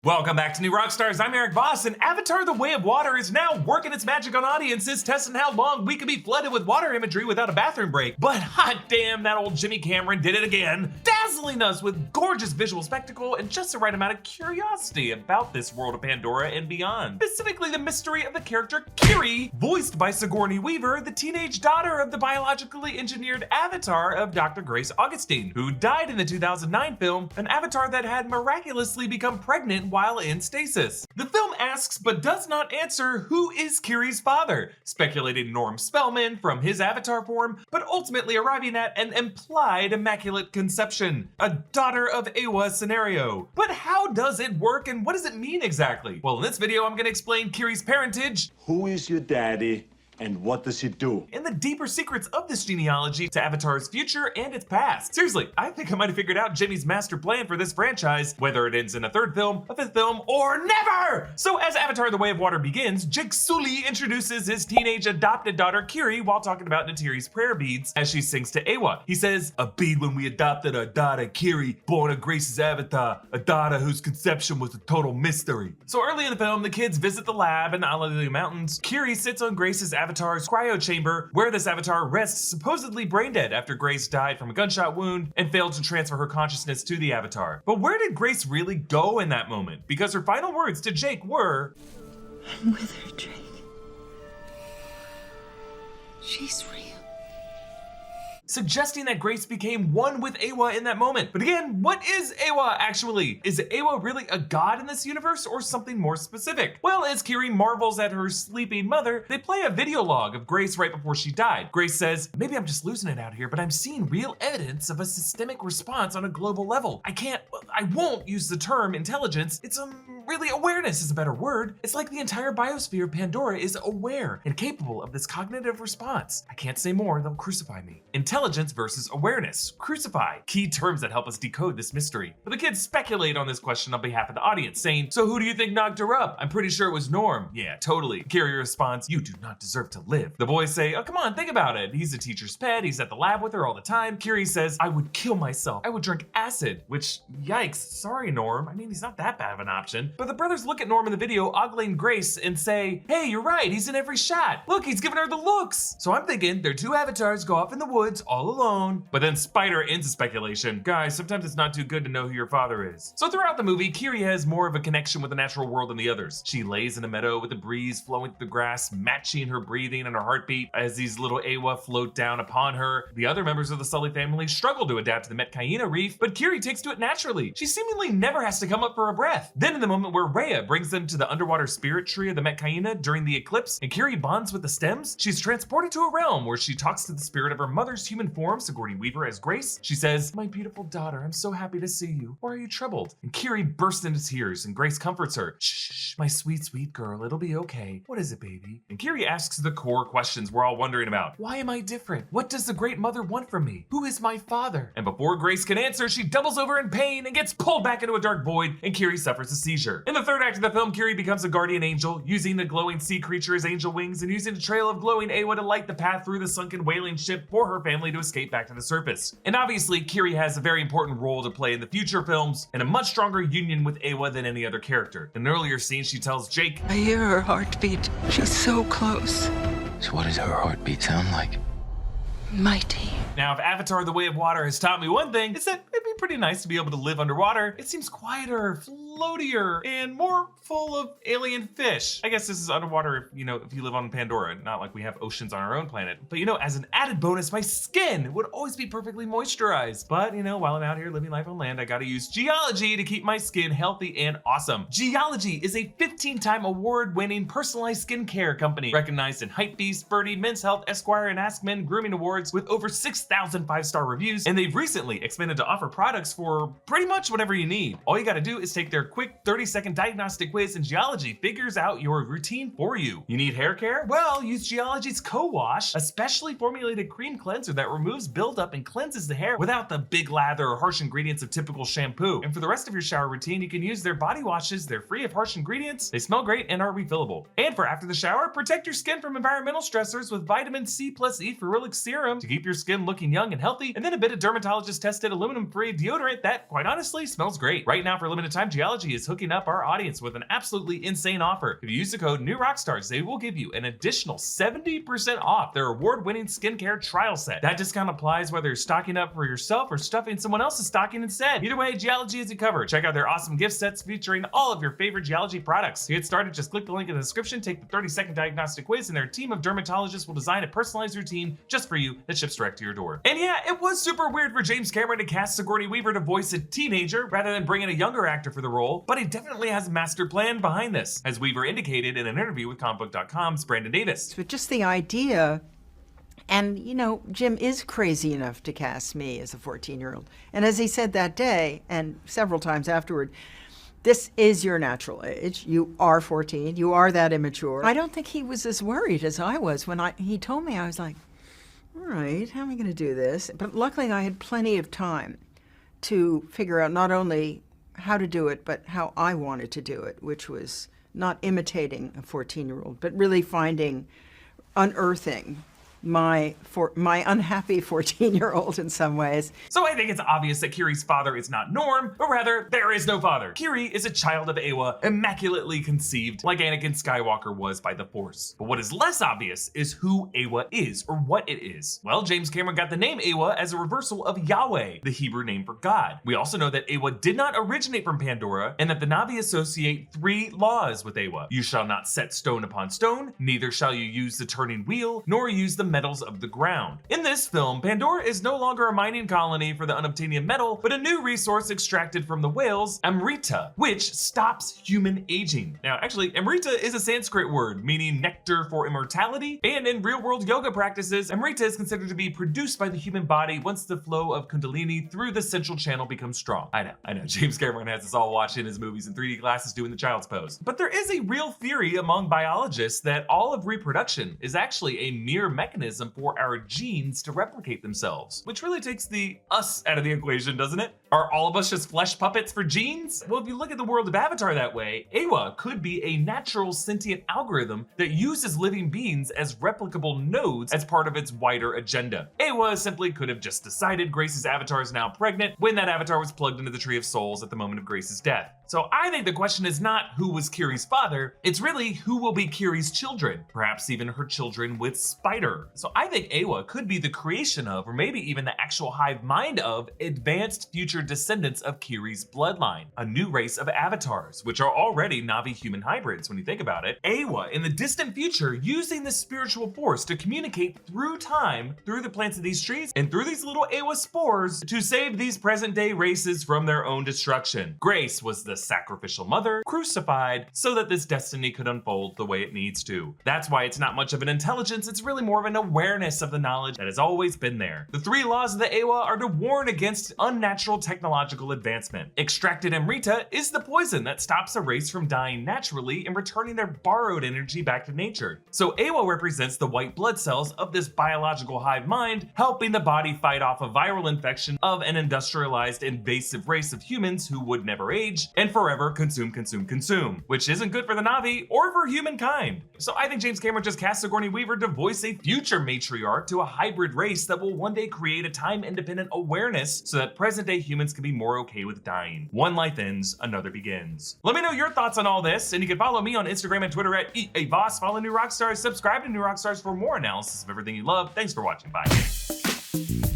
Welcome back to New Rockstars. I'm Erik Voss, and Avatar: The Way of Water is now working its magic on audiences, testing how long we can be flooded with water imagery without a bathroom break. But hot damn, that old Jimmy Cameron did it again, dazzling us with gorgeous visual spectacle and just the right amount of curiosity about this world of Pandora and beyond. Specifically, the mystery of the character Kiri, voiced by Sigourney Weaver, the teenage daughter of the biologically engineered avatar of Dr. Grace Augustine, who died in the 2009 film, an avatar that had miraculously become pregnant while in stasis. The film asks but does not answer who is Kiri's father, speculating Norm Spellman from his avatar form, but ultimately arriving at an implied immaculate conception, a daughter of Eywa scenario. But how does it work and what does it mean exactly? Well, in this video, I'm gonna explain Kiri's parentage. Who is your daddy? And what does he do? And the deeper secrets of this genealogy to Avatar's future and its past. Seriously, I think I might have figured out Jimmy's master plan for this franchise, whether it ends in a third film, a fifth film, or never! So as Avatar: The Way of Water begins, Jake Sully introduces his teenage adopted daughter Kiri while talking about Neytiri's prayer beads as she sings to Eywa. He says, "A bead when we adopted our daughter Kiri, born of Grace's avatar, a daughter whose conception was a total mystery." So early in the film, the kids visit the lab in the Hallelujah Mountains. Kiri sits on Grace's avatar's cryo chamber, where this avatar rests supposedly brain dead after Grace died from a gunshot wound and failed to transfer her consciousness to the avatar. But where did Grace really go in that moment? Because her final words to Jake were, "I'm with her, Jake. She's real." Suggesting that Grace became one with Eywa in that moment. But again, what is Eywa actually? Is Eywa really a god in this universe or something more specific? Well, as Kiri marvels at her sleeping mother, they play a video log of Grace right before she died. Grace says, "Maybe I'm just losing it out here, but I'm seeing real evidence of a systemic response on a global level. I won't use the term intelligence. It's really awareness is a better word. It's like the entire biosphere of Pandora is aware and capable of this cognitive response. I can't say more, they'll crucify me." Intelligence versus awareness. Crucify. Key terms that help us decode this mystery. But the kids speculate on this question on behalf of the audience, saying, "So who do you think knocked her up? I'm pretty sure it was Norm." "Yeah, totally." Kiri responds, "You do not deserve to live." The boys say, "Oh, come on, think about it. He's a teacher's pet. He's at the lab with her all the time." Kiri says, "I would kill myself. I would drink acid." Which, yikes, sorry, Norm. I mean, he's not that bad of an option. But the brothers look at Norm in the video, ogling Grace, and say, "Hey, you're right. He's in every shot. Look, he's giving her the looks." So I'm thinking their two avatars go off in the woods all alone. But then Spider ends the speculation. "Guys, sometimes it's not too good to know who your father is." So throughout the movie, Kiri has more of a connection with the natural world than the others. She lays in a meadow with the breeze flowing through the grass, matching her breathing and her heartbeat as these little Eywa float down upon her. The other members of the Sully family struggle to adapt to the Metcaina reef, but Kiri takes to it naturally. She seemingly never has to come up for a breath. Then in the moment where Rhea brings them to the underwater spirit tree of the Metcaina during the eclipse, and Kiri bonds with the stems, she's transported to a realm where she talks to the spirit of her mother's human form, Sigourney Weaver as Grace. She says, "My beautiful daughter, I'm so happy to see you. Why are you troubled?" And Kiri bursts into tears, and Grace comforts her. "Shh, my sweet, sweet girl, it'll be okay. What is it, baby?" And Kiri asks the core questions we're all wondering about. Why am I different? What does the great mother want from me? Who is my father? And before Grace can answer, she doubles over in pain and gets pulled back into a dark void, and Kiri suffers a seizure. In the third act of the film, Kiri becomes a guardian angel, using the glowing sea creature as angel wings and using a trail of glowing Eywa to light the path through the sunken whaling ship for her family to escape back to the surface. And obviously, Kiri has a very important role to play in the future films and a much stronger union with Eywa than any other character. In an earlier scene, she tells Jake, I hear her heartbeat. She's so close. So what does her heartbeat sound like? Mighty. Now, if Avatar: The Way of Water has taught me one thing, it's that it'd be pretty nice to be able to live underwater. It seems quieter, floatier, and more full of alien fish. I guess this is underwater if you live on Pandora, not like we have oceans on our own planet. But as an added bonus, my skin would always be perfectly moisturized. But while I'm out here living life on land, I gotta use geology to keep my skin healthy and awesome. Geology is a 15-time award-winning personalized skincare company, recognized in Hypebeast, Birdie, Men's Health, Esquire, and Ask Men grooming awards with over 6,000 5-star reviews, and they've recently expanded to offer products for pretty much whatever you need. All you gotta do is take their quick 30-second diagnostic quiz, and Geology figures out your routine for you. You need hair care? Well, use Geology's Co-Wash, a specially formulated cream cleanser that removes buildup and cleanses the hair without the big lather or harsh ingredients of typical shampoo. And for the rest of your shower routine, you can use their body washes. They're free of harsh ingredients, they smell great, and are refillable. And for after the shower, protect your skin from environmental stressors with vitamin C plus E ferulic serum to keep your skin looking young and healthy, and then a bit of dermatologist-tested aluminum-free deodorant that, quite honestly, smells great. Right now, for a limited time, Geology is hooking up our audience with an absolutely insane offer. If you use the code NEWROCKSTARS, they will give you an additional 70% off their award-winning skincare trial set. That discount applies whether you're stocking up for yourself or stuffing someone else's stocking instead. Either way, Geology is you covered. Check out their awesome gift sets featuring all of your favorite Geology products. To get started, just click the link in the description, take the 30-second diagnostic quiz, and their team of dermatologists will design a personalized routine just for you that ships direct to your door. And yeah, it was super weird for James Cameron to cast Sigourney Weaver to voice a teenager rather than bring in a younger actor for the role, but he definitely has a master plan behind this, as Weaver indicated in an interview with comicbook.com's Brandon Davis. But just the idea, and you know, Jim is crazy enough to cast me as a 14-year-old. And as he said that day, and several times afterward, this is your natural age. You are 14. You are that immature. I don't think he was as worried as I was when he told me. I was like, all right, how am I going to do this? But luckily, I had plenty of time to figure out not only how to do it, but how I wanted to do it, which was not imitating a 14-year-old, but really unearthing my unhappy 14-year-old in some ways. So I think it's obvious that Kiri's father is not Norm, but rather there is no father. Kiri is a child of Eywa, immaculately conceived like Anakin Skywalker was by the Force. But what is less obvious is who Eywa is, or what it is. Well, James Cameron got the name Eywa as a reversal of Yahweh, the Hebrew name for God. We also know that Eywa did not originate from Pandora, and that the Na'vi associate 3 laws with Eywa. You shall not set stone upon stone, neither shall you use the turning wheel, nor use the metals of the ground. In this film, Pandora is no longer a mining colony for the unobtainium metal, but a new resource extracted from the whales, Amrita, which stops human aging. Now, actually, Amrita is a Sanskrit word meaning nectar for immortality, and in real-world yoga practices, Amrita is considered to be produced by the human body once the flow of Kundalini through the central channel becomes strong. I know, James Cameron has us all watching his movies in 3D glasses doing the child's pose. But there is a real theory among biologists that all of reproduction is actually a mere mechanism for our genes to replicate themselves, which really takes the us out of the equation, doesn't it? Are all of us just flesh puppets for genes? Well, if you look at the world of Avatar that way, Eywa could be a natural sentient algorithm that uses living beings as replicable nodes as part of its wider agenda. Eywa simply could have just decided Grace's avatar is now pregnant when that avatar was plugged into the Tree of Souls at the moment of Grace's death. So I think the question is not who was Kiri's father, it's really who will be Kiri's children, perhaps even her children with Spider. So I think Eywa could be the creation of, or maybe even the actual hive mind of, advanced future descendants of Kiri's bloodline, a new race of avatars, which are already Na'vi-human hybrids when you think about it. Eywa, in the distant future, using the spiritual force to communicate through time, through the plants of these trees, and through these little Eywa spores to save these present-day races from their own destruction. Grace was the sacrificial mother, crucified, so that this destiny could unfold the way it needs to. That's why it's not much of an intelligence, it's really more of an awareness of the knowledge that has always been there. The 3 laws of the Eywa are to warn against unnatural technological advancement. Extracted Amrita is the poison that stops a race from dying naturally and returning their borrowed energy back to nature. So Eywa represents the white blood cells of this biological hive mind, helping the body fight off a viral infection of an industrialized invasive race of humans who would never age and forever consume, which isn't good for the Na'vi or for humankind. So I think James Cameron just cast Sigourney Weaver to voice a future matriarch to a hybrid race that will one day create a time-independent awareness so that present-day humans can be more okay with dying. One life ends, another begins. Let me know your thoughts on all this, and you can follow me on Instagram and Twitter at Erik Voss, follow New Rockstars, subscribe to New Rockstars for more analysis of everything you love. Thanks for watching, bye.